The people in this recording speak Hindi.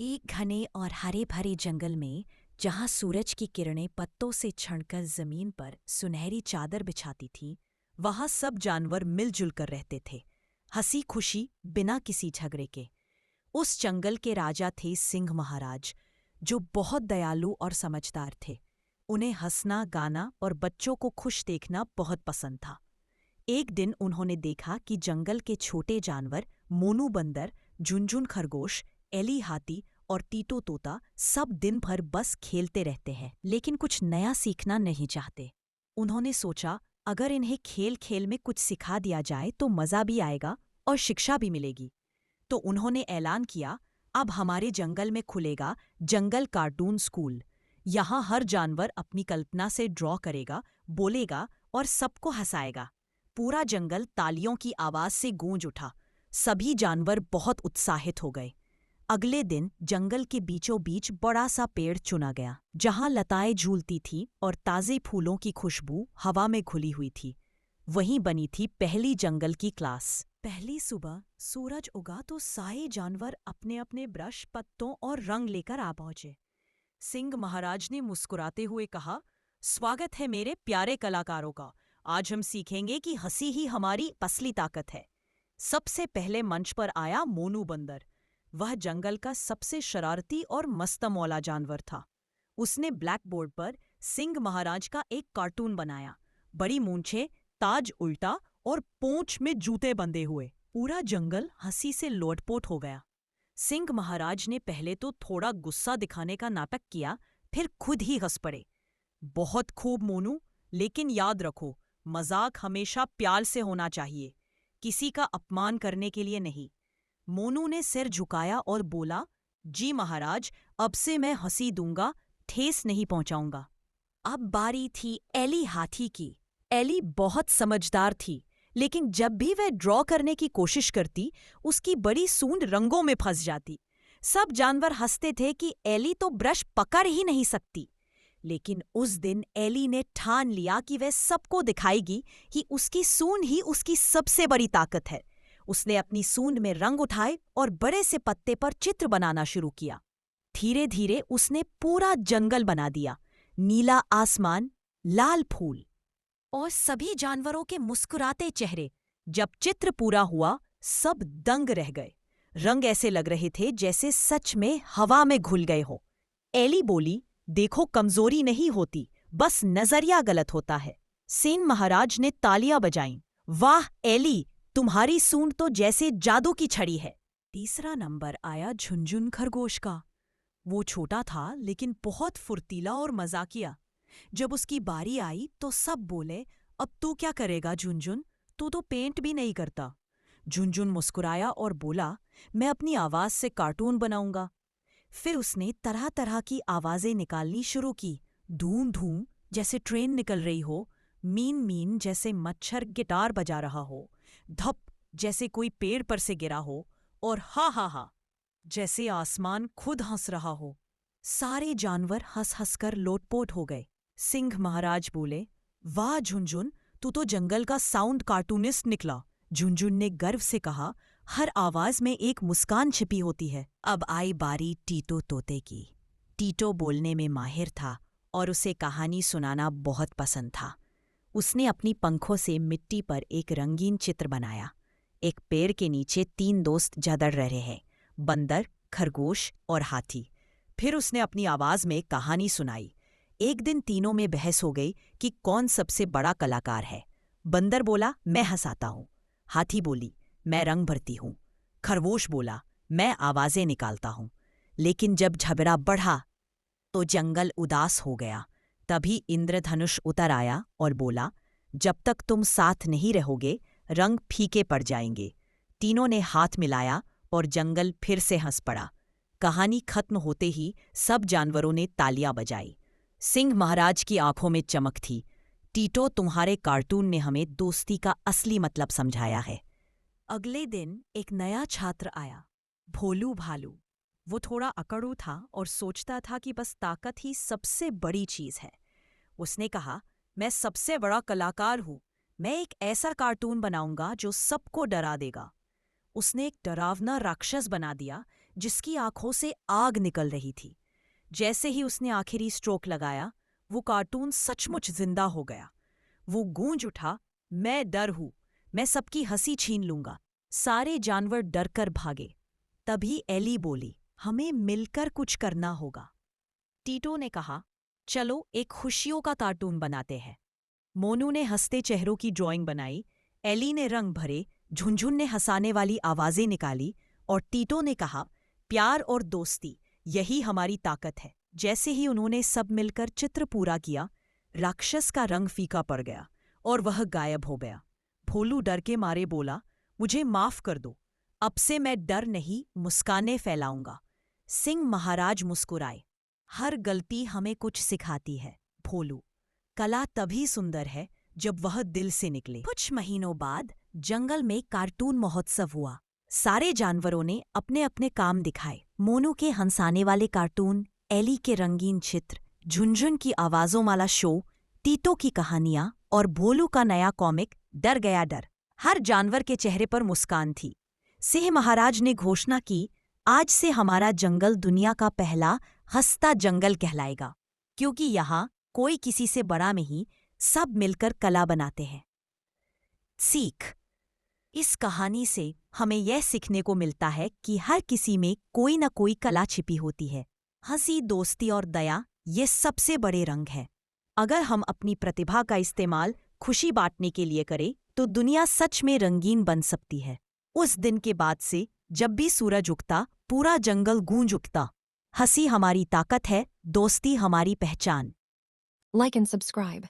एक घने और हरे भरे जंगल में जहां सूरज की किरणें पत्तों से छणकर जमीन पर सुनहरी चादर बिछाती थीं, वहां सब जानवर मिलजुल कर रहते थे, हंसी खुशी, बिना किसी झगड़े के। उस जंगल के राजा थे सिंह महाराज, जो बहुत दयालु और समझदार थे। उन्हें हंसना, गाना और बच्चों को खुश देखना बहुत पसंद था। एक दिन उन्होंने देखा कि जंगल के छोटे जानवर मोनू बंदर, झुनझुन खरगोश, एली हाथी और टीटो तोता सब दिन भर बस खेलते रहते हैं, लेकिन कुछ नया सीखना नहीं चाहते। उन्होंने सोचा, अगर इन्हें खेल खेल में कुछ सिखा दिया जाए तो मजा भी आएगा और शिक्षा भी मिलेगी। तो उन्होंने ऐलान किया, अब हमारे जंगल में खुलेगा जंगल कार्टून स्कूल। यहाँ हर जानवर अपनी कल्पना से ड्रॉ करेगा, बोलेगा और सबको हंसाएगा। पूरा जंगल तालियों की आवाज से गूंज उठा। सभी जानवर बहुत उत्साहित हो गए। अगले दिन जंगल के बीचों बीच बड़ा सा पेड़ चुना गया, जहां लताएं झूलती थीं और ताजे फूलों की खुशबू हवा में घुली हुई थी। वहीं बनी थी पहली जंगल की क्लास। पहली सुबह सूरज उगा तो सारे जानवर अपने अपने ब्रश, पत्तों और रंग लेकर आ पहुंचे। सिंह महाराज ने मुस्कुराते हुए कहा, स्वागत है मेरे प्यारे कलाकारों का। आज हम सीखेंगे कि हंसी ही हमारी असली ताकत है। सबसे पहले मंच पर आया मोनू बंदर। वह जंगल का सबसे शरारती और मस्तमौला जानवर था। उसने ब्लैक बोर्ड पर सिंह महाराज का एक कार्टून बनाया। बड़ी मूंछें, ताज उल्टा और पूंछ में जूते बंधे हुए। पूरा जंगल हंसी से लोटपोट हो गया। सिंह महाराज ने पहले तो थोड़ा गुस्सा दिखाने का नाटक किया, फिर खुद ही हंस पड़े। बहुत खूब मोनू, लेकिन याद रखो, मजाक हमेशा प्यार से होना चाहिए, किसी का अपमान करने के लिए नहीं। मोनू ने सिर झुकाया और बोला, जी महाराज, अब से मैं हंसी दूंगा, ठेस नहीं पहुंचाऊंगा। अब बारी थी एली हाथी की। एली बहुत समझदार थी, लेकिन जब भी वह ड्रॉ करने की कोशिश करती, उसकी बड़ी सूंड रंगों में फंस जाती। सब जानवर हंसते थे कि एली तो ब्रश पकड़ ही नहीं सकती। लेकिन उस दिन एली ने ठान लिया कि वह सबको दिखाएगी कि उसकी सूंड ही उसकी सबसे बड़ी ताकत है। उसने अपनी सूंड में रंग उठाए और बड़े से पत्ते पर चित्र बनाना शुरू किया। धीरे धीरे उसने पूरा जंगल बना दिया, नीला आसमान, लाल फूल और सभी जानवरों के मुस्कुराते चेहरे। जब चित्र पूरा हुआ, सब दंग रह गए। रंग ऐसे लग रहे थे जैसे सच में हवा में घुल गए हो। एली बोली, देखो, कमजोरी नहीं होती, बस नजरिया गलत होता है। सिंह महाराज ने तालियां बजाईं। वाह एली, तुम्हारी सूंड तो जैसे जादू की छड़ी है। तीसरा नंबर आया झुनझुन खरगोश का। वो छोटा था लेकिन बहुत फुर्तीला और मजाकिया। जब उसकी बारी आई तो सब बोले, अब तू क्या करेगा झुनझुन, तू तो पेंट भी नहीं करता। झुनझुन मुस्कुराया और बोला, मैं अपनी आवाज से कार्टून बनाऊंगा। फिर उसने तरह तरह की आवाजें निकालनी शुरू की। धूम धूम जैसे ट्रेन निकल रही हो, मीन मीन जैसे मच्छर गिटार बजा रहा हो, धप जैसे कोई पेड़ पर से गिरा हो, और हा हा हा जैसे आसमान खुद हंस रहा हो। सारे जानवर हंस हंस कर लोटपोट हो गए। सिंह महाराज बोले, वाह झुनझुन, तू तो जंगल का साउंड कार्टूनिस्ट निकला। झुनझुन ने गर्व से कहा, हर आवाज में एक मुस्कान छिपी होती है। अब आई बारी टीटो तोते की। टीटो बोलने में माहिर था और उसे कहानी सुनाना बहुत पसंद था। उसने अपनी पंखों से मिट्टी पर एक रंगीन चित्र बनाया। एक पेड़ के नीचे 3 दोस्त झगड़ रहे हैं, बंदर, खरगोश और हाथी। फिर उसने अपनी आवाज में कहानी सुनाई। एक दिन तीनों में बहस हो गई कि कौन सबसे बड़ा कलाकार है। बंदर बोला, मैं हंसाता हूँ। हाथी बोली, मैं रंग भरती हूँ। खरगोश बोला, मैं आवाजें निकालता हूँ। लेकिन जब झगड़ा बढ़ा तो जंगल उदास हो गया। तभी इंद्रधनुष उतर आया और बोला, जब तक तुम साथ नहीं रहोगे, रंग फीके पड़ जाएंगे। तीनों ने हाथ मिलाया और जंगल फिर से हंस पड़ा। कहानी खत्म होते ही सब जानवरों ने तालियां बजाई। सिंह महाराज की आंखों में चमक थी। टीटो, तुम्हारे कार्टून ने हमें दोस्ती का असली मतलब समझाया है। अगले दिन एक नया छात्र आया, भोलू भालू। वो थोड़ा अकड़ू था और सोचता था कि बस ताकत ही सबसे बड़ी चीज है। उसने कहा, मैं सबसे बड़ा कलाकार हूँ। मैं एक ऐसा कार्टून बनाऊंगा जो सबको डरा देगा। उसने एक डरावना राक्षस बना दिया जिसकी आंखों से आग निकल रही थी। जैसे ही उसने आखिरी स्ट्रोक लगाया, वो कार्टून सचमुच जिंदा हो गया। वो गूंज उठा, मैं डर हूं, मैं सबकी हंसी छीन लूंगा। सारे जानवर डरकर भागे। तभी एली बोली, हमें मिलकर कुछ करना होगा। टीटो ने कहा, चलो एक खुशियों का कार्टून बनाते हैं। मोनू ने हंसते चेहरों की ड्राइंग बनाई, एली ने रंग भरे, झुनझुन ने हंसाने वाली आवाजें निकाली और टीटो ने कहा, प्यार और दोस्ती, यही हमारी ताकत है। जैसे ही उन्होंने सब मिलकर चित्र पूरा किया, राक्षस का रंग फीका पड़ गया और वह गायब हो गया। भोलू डर के मारे बोला, मुझे माफ कर दो, अब से मैं डर नहीं मुस्काने फैलाऊंगा। सिंह महाराज मुस्कुराए, हर गलती हमें कुछ सिखाती है भोलू। कला तभी सुंदर है जब वह दिल से निकले। कुछ महीनों बाद जंगल में कार्टून महोत्सव हुआ। सारे जानवरों ने अपने अपने काम दिखाए। मोनू के हंसाने वाले कार्टून, एली के रंगीन चित्र, झुनझुन की आवाजों वाला शो, टीटो की कहानियां और भोलू का नया कॉमिक डर गया डर। हर जानवर के चेहरे पर मुस्कान थी। सिंह महाराज ने घोषणा की, आज से हमारा जंगल दुनिया का पहला हंसता जंगल कहलाएगा, क्योंकि यहाँ कोई किसी से बड़ा नहीं, सब मिलकर कला बनाते हैं। सीख, इस कहानी से हमें यह सीखने को मिलता है कि हर किसी में कोई न कोई कला छिपी होती है। हंसी, दोस्ती और दया, ये सबसे बड़े रंग हैं। अगर हम अपनी प्रतिभा का इस्तेमाल खुशी बांटने के लिए करें तो दुनिया सच में रंगीन बन सकती है। उस दिन के बाद से जब भी सूरज उगता, पूरा जंगल गूंज उठता। हंसी हमारी ताकत है, दोस्ती हमारी पहचान। Like and subscribe.